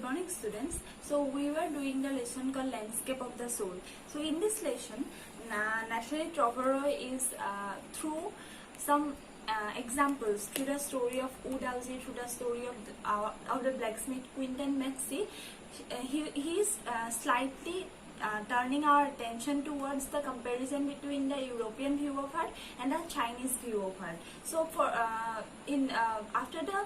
Good morning, students. So we were doing the lesson called Landscape of the Soul. So in this lesson, National Troveroy is through some examples, through the story of Wood Algy, through the story of the blacksmith Quinton Matsy. He is slightly turning our attention towards the comparison between the European view of art and the Chinese view of art. So for after the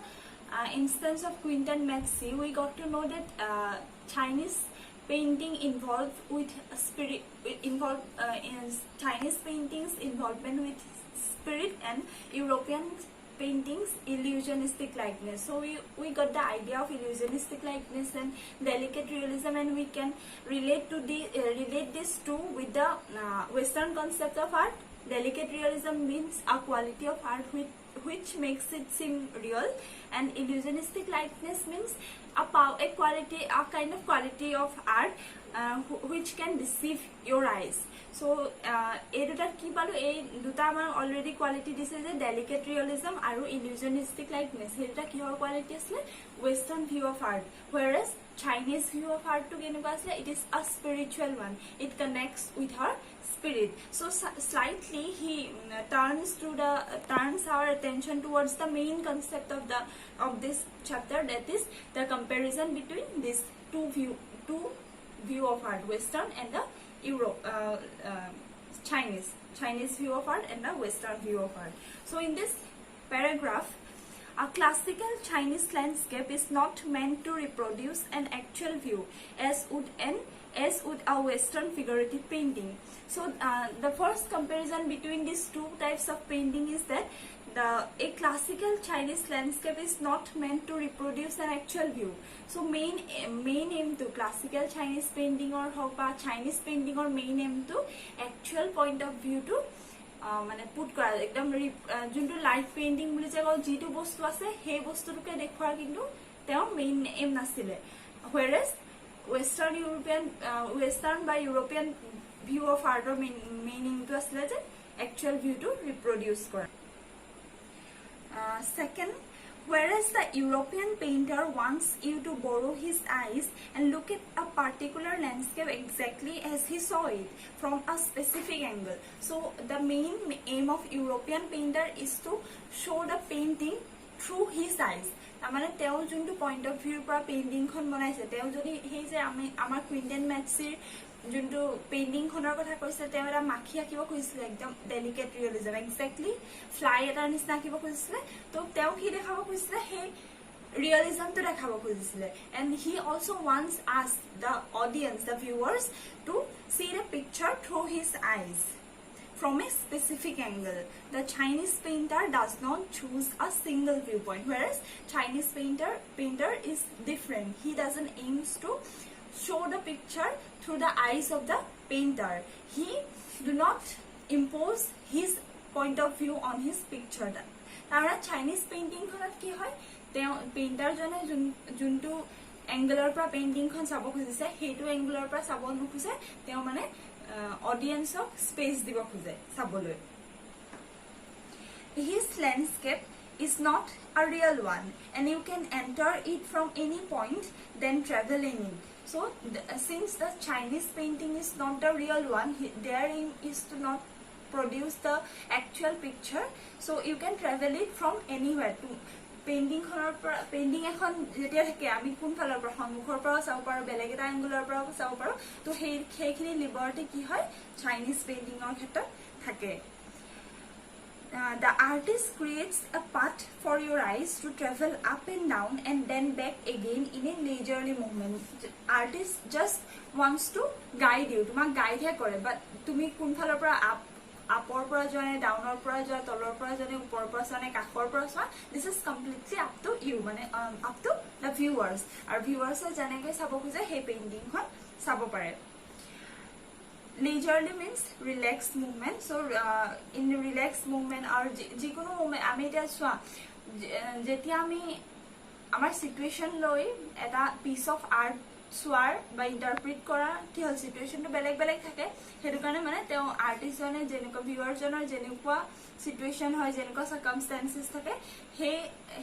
instance of Quinton Matsy, we got to know that Chinese painting involved with spirit, in Chinese paintings involvement with spirit, and European paintings illusionistic likeness. So we got the idea of illusionistic likeness and delicate realism, and we can relate this to with the Western concept of art. Delicate realism means a quality of art which makes it seem real, and illusionistic likeness means a kind of quality of art which can deceive your eyes. So এই দুটা কি পালো, এই দুটা আমাৰ already quality দিছে যে delicate realism আৰু ইলিউজনিষ্টিক লাইকনেছ। এই দুটা কিহৰ কোৱালিটি আছিলে? Western view of art. whereas Chinese view of art to কেনেকুৱা আছিলে? It is a spiritual one. It connects with her spirit. So slightly he turns our attention towards the main concept of this chapter, that is the comparison between these two view of art, Western and the Chinese view of art and the Western view of art. So in this paragraph, a classical Chinese landscape is not meant to reproduce an actual view as would a Western figurative painting. So the first comparison between these two types of painting is that a classical Chinese landscape is not meant to reproduce an actual view. So main aim to classical Chinese painting or Chinese painting or main aim to actual point of view to মানে put কৰা একদম যোনটো light painting বুলি যে কয়, যিটো বস্তু আছে সেই বস্তুটোকে দেখুৱাৰ কিন্তু তেওঁৰ মেইন এম নাছিলে। whereas Western বা European view of art or meaning to asile je actual view to reproduce kora. Second, whereas the European painter wants you to borrow his eyes and look at a particular landscape exactly as he saw it from a specific angle. So the main aim of European painter is to show the painting through his eyes. মানে তেওঁ যোনটো point of ভিউৰ পৰা পেইণ্টিংখন বনাইছে, তেওঁ যদি সেই যে আমাৰ কুইণ্টন মেটছিৰ যোনটো পেইণ্টিংখনৰ কথা কৈছে, তেওঁ এটা মাখি আঁকিব খুজিছিলে, একদম ডেলিকেট ৰিয়েলিজম, একজেক্টলি ফ্লাই এটাৰ নিচিনা আঁকিব খুজিছিলে। তো তেওঁ কি দেখাব খুজিছিলে? সেই ৰিয়েলিজমটো দেখাব খুজিছিলে। And he also' wants us the audience, the viewers, to see the picture through his eyes from a specific angle. The Chinese painter does not choose a single viewpoint, whereas Chinese painter is different. He doesn't aims to show the picture through the eyes of the painter. He do not impose his point of view on his picture. Tara Chinese painting khonat ki hoy, teo painter jone juntu angular pra painting khon sabo khojise, hetu angular pra sabo nokhose, teo mane audience of space diba khoje saboloi. His landscape is not a real one, and you can enter it from any point, then travel in it. So since the Chinese painting is not the real one, their aim is to not produce the actual picture, so you can travel it from anywhere to painting এখন যেতিয়া থাকে, আমি কোনফালৰ পৰা, সন্মুখৰ পৰাও চাব পাৰোঁ, বেলেগ এটা এংগুলৰ পৰাও চাব পাৰোঁ। তো সেইখিনি লিবাৰ্টি কি হয় চাইনিজ পেইণ্টিঙৰ ক্ষেত্ৰত থাকে। The artist creates a path for your eyes to travel up and down and then back again in a leisurely movement. Artist just wants to guide you, তোমাক গাইডহে কৰে, বাট তুমি কোনফালৰ পৰা আপৰ পৰা যোৱা নে ডাউনৰ পৰা যোৱা, তলৰ পৰা যোৱা নে ওপৰৰ পৰা চোৱা নে কাষৰ পৰা চোৱা, this is completely up to you, মানে আপ টু দ্য ভিউৱাৰ্ছ। আৰু ভিউৱাৰ্ছে যেনেকৈ চাব খোজে সেই পেইণ্টিংখন চাব পাৰে। Leisurely means relaxed movement. So in relaxed movement or যিকোনো মুভমেণ্ট, আমি এতিয়া চোৱা যেতিয়া আমি আমাৰ চিটুৱেশ্যন লৈ এটা পিচ অফ আৰ্ট চোৱাৰ বা ইণ্টাৰপ্ৰিট কৰা কি হ'ল, চিটুৱেশ্যনটো বেলেগ বেলেগ থাকে। সেইটো কাৰণে মানে তেওঁ আৰ্টিষ্টজনে যেনেকুৱা ভিউৱাৰজনৰ যেনেকুৱা চিটুৱেশ্যন হয়, যেনেকুৱা চাৰ্কামষ্টেঞ্চেছ থাকে,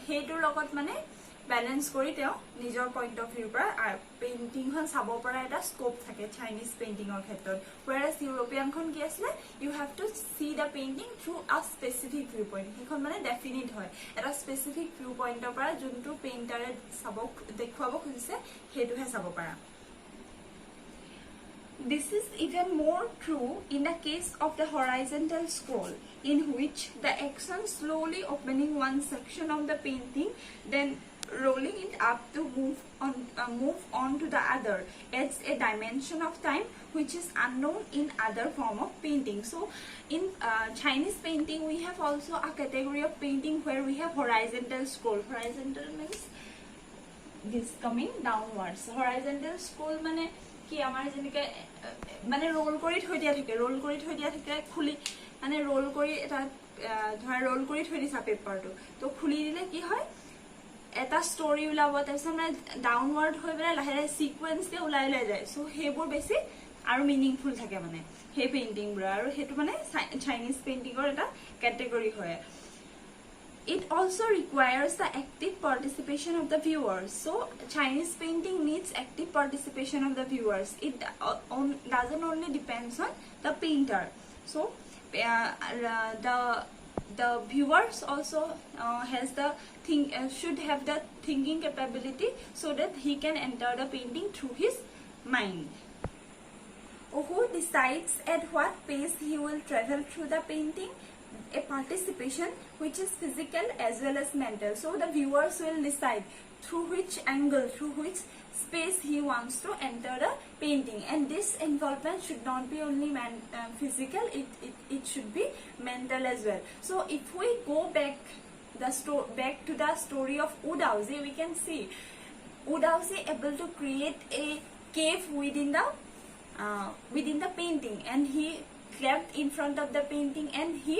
সেইটোৰ লগত মানে বেলেন্স কৰি তেওঁ নিজৰ পইণ্ট অফ ভিউৰ পৰা পেইণ্টিংখন চাব পৰা এটা স্কোপ থাকে চাইনিজ পেইণ্টিঙৰ ক্ষেত্ৰত whereas ইউৰোপিয়ানখন কি আছিলে you have to see the painting through a specific viewpoint সেইখন মানে ডেফিনিট হয় এটা স্পেচিফিক ভিউ পইণ্টৰ পৰা যোনটো পেইণ্টাৰে চাব দেখুৱাব খুজিছে সেইটোহে চাব পাৰা This is even more true in the case of the horizontal scroll, in which the action slowly opening one section of the painting, then rolling it up to move on to the other adds a dimension of time which is unknown in other form of painting. So, in Chinese painting, we have also a category of painting where we have horizontal scroll. Horizontal means this coming downwards. Horizontal scroll means কি আমাৰ যেনেকৈ মানে roll কৰি থৈ দিয়া থাকে খুলি মানে ৰোল কৰি এটা ধৰা ৰোল কৰি থৈ দিছা পেপাৰটো তো খুলি দিলে কি হয় এটা ষ্টৰি ওলাব তাৰপিছত মানে ডাউনৱাৰ্ড হৈ পেলাই লাহে লাহে সিকুৱেন্সকে ওলাই যায় সো সেইবোৰ বেছি আৰু মিনিংফুল থাকে মানে সেই পেইণ্টিংবোৰ আৰু সেইটো মানে চাইনিজ পেইণ্টিঙৰ এটা কেটেগৰী হয় It also requires the active participation of the viewers. So, Chinese painting needs active participation of the viewers. It doesn't only depends on the painter. So, the viewers also should have the thinking capability so that he can enter the painting through his mind. Who decides at what pace he will travel through the painting? A participation which is physical as well as mental. So the viewers will decide through which angle, through which space he wants to enter the painting, and this involvement should not be only physical, it should be mental as well. So if we go back to the story of Wu Daozi, we can see Wu Daozi able to create a cave within the painting, and he slept in front of the painting and he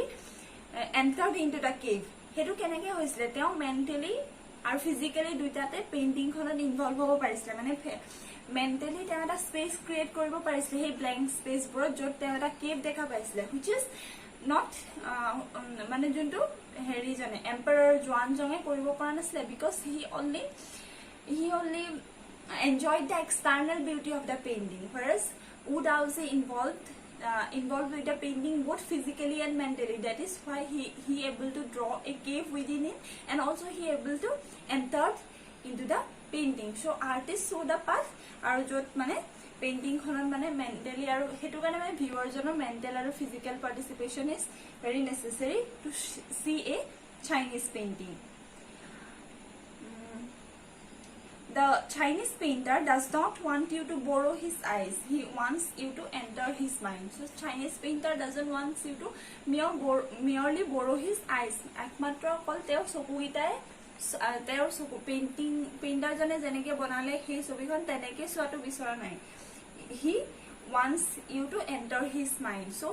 entered into the cave. হেতু কেনেকৈ হৈছিলে তেওঁ mentally আৰু physically দুইটাতে পেইণ্টিংখনত involve হ'ব পাৰিছিলে মানে mentally তেওঁ এটা স্পেচ ক্ৰিয়েট কৰিব পাৰিছিলে সেই ব্লেংক স্পেচবোৰত য'ত তেওঁ এটা কেভ দেখা পাইছিলে হুইচ ইজ নট মানে যোনটো হেৰিজনে এম্পাৰাৰ জোৱানজঙে কৰিব পৰা নাছিলে because he only enjoyed the external beauty of the painting, whereas Wu Daozi involved with the painting both physically and mentally. That is why he able to draw a cave within it, and also he able to enter into the painting. So artist show the path aru jot mane painting khonot mane mentally aru hetu kane mane viewer jonor mental aru physical participation is very necessary to see a Chinese painting. The Chinese painter does not want you to borrow his eyes. He wants you to enter his mind. So Chinese painter doesn't want you to merely borrow his eyes. একমাত্ৰ অকল তেওঁ চকুকেইটাই তেওঁৰ চকু পেইণ্টাৰজনে যেনেকৈ বনালে সেই ছবিখন তেনেকৈ চোৱাটো বিচৰা নাই He wants you to enter his mind. So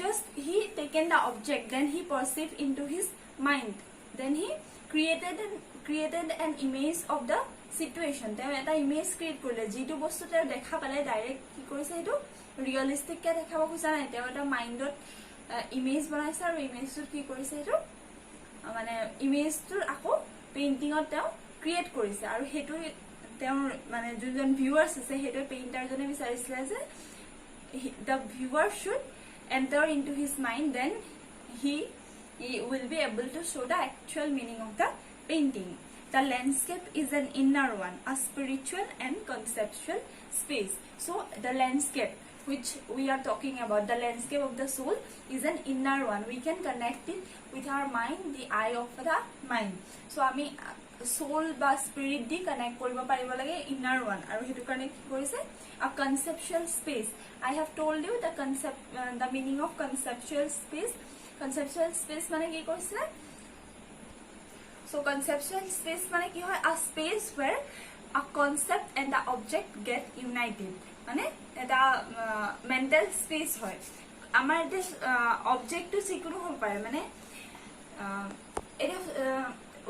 just he taken the object, then he perceived into his mind. Then he created an image of the situation. তেওঁ এটা ইমেজ ক্ৰিয়েট কৰিলে যিটো বস্তু তেওঁ দেখা পালে ডাইৰেক্ট কি কৰিছে সেইটো ৰিয়েলিষ্টিককে দেখাব খোজা নাই তেওঁ এটা মাইণ্ডত ইমেজ বনাইছে আৰু ইমেজটো কি কৰিছে সেইটো মানে ইমেজটো আকৌ পেইণ্টিঙত তেওঁ ক্ৰিয়েট কৰিছে আৰু সেইটো তেওঁৰ মানে যোনজন ভিউৱাৰ্ছ আছে সেইটো পেইণ্টাৰজনে বিচাৰিছিলে যে the viewer should enter into his mind, then he will be able to show the actual meaning of the painting. The landscape is an inner one, a spiritual and conceptual space. So the landscape which we are talking about, the landscape of the soul, is an inner one. We can connect it with our mind, the eye of the mind. So ami soul ba spirit di connect koribo paribo lage inner one aru hetu karone ki korise a conceptual space. I have told you the concept, the meaning of conceptual space. Conceptual space mane ki korise So conceptual space mane ki hoy a space where a concept and the object get united. Mane eta mental space hoy. Amar this object to sikunu ho pare mane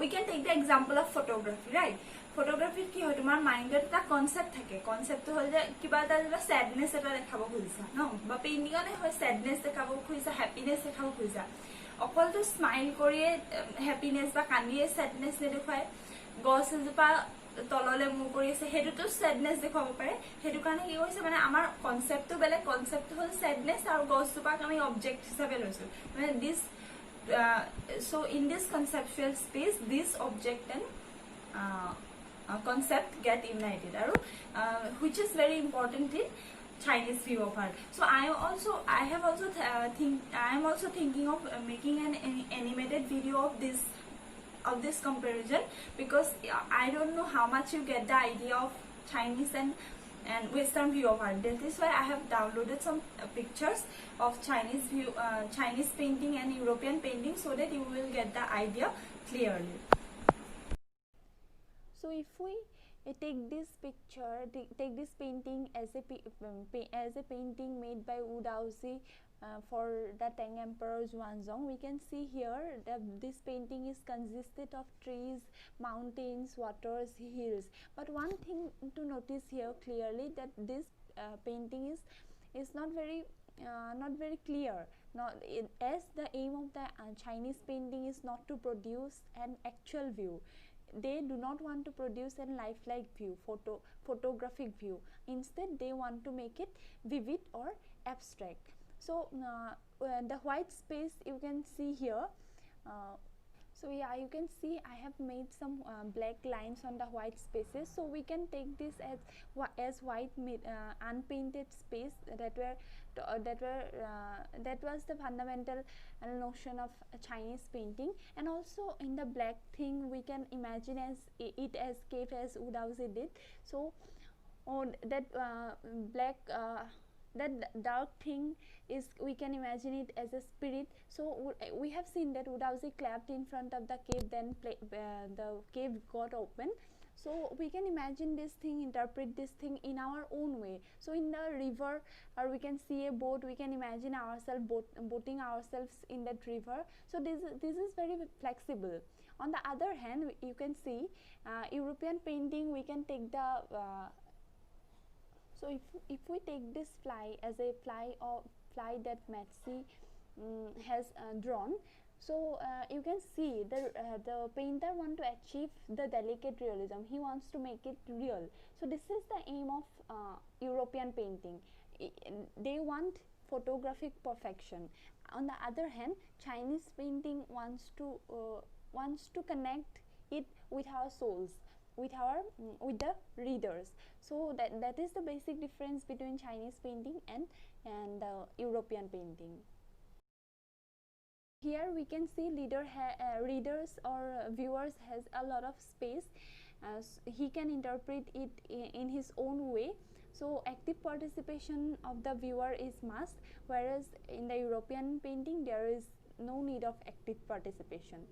we can take the example of photography, right? Photography ki hoy tomar mind et ta concept thake. Concept to hoy je kiba ta sadness eta dekhabo khojisa no ba painting ane hoy sadness dekhabo khojisa, happiness dekhabo khojisa. অকল তো smile কৰিয়ে happiness বা কান্দিয়ে sadness নেদেখায় গছ এজোপা তললে move কৰি আছে, সেইটোতো ছেডনেছ দেখুৱাব পাৰে। সেইটো কাৰণে কি কৰিছে মানে আমাৰ কনচেপ্টটো বেলেগ, কনচেপ্টটো হ'ল ছেডনেছ, আৰু গছজোপাক আমি অবজেক্ট হিচাপে লৈছোঁ মানে দিছ so in this conceptual space this object and concept get united, which is very important in Chinese view of art. So I am also thinking of making an animated video of this comparison, because I don't know how much you get the idea of Chinese and Western view of art. That is why I have downloaded some pictures of Chinese painting and European painting, so that you will get the idea clearly. So if we take this picture, take this painting as a painting made by Wu Daozi for the Tang Emperor Xuanzong, we can see here that this painting is consisted of trees, mountains, waters, hills. But one thing to notice here clearly, that this painting is not very clear. As the aim of the Chinese painting is not to produce an actual view. They do not want to produce a lifelike view, photographic view. Instead, they want to make it vivid or abstract. So the white space you can see here. So yeah, you can see I have made some black lines on the white spaces. So we can take this as white unpainted space that was the fundamental notion of Chinese painting. And also in the black thing, we can imagine it as cave, as Wu Daozi did. So that black that dark thing is, we can imagine it as a spirit. So we have seen that Wu Daozi clapped in front of the cave, then the cave got open. So we can imagine this thing, interpret this thing in our own way. So in the river, or we can see a boat, we can imagine ourselves boating ourselves in that river. So this is very flexible. On the other hand, you can see European painting, we can take the so if we take this fly as a fly that Metsi has drawn, so you can see the painter want to achieve the delicate realism. He wants to make it real. So this is the aim of European painting. They want photographic perfection. On the other hand, Chinese painting wants to connect it with our souls, with the readers. So that is the basic difference between Chinese painting and European painting. Here we can see readers or viewers has a lot of space, he can interpret it in his own way. So active participation of the viewer is must, whereas in the European painting there is no need of active participation.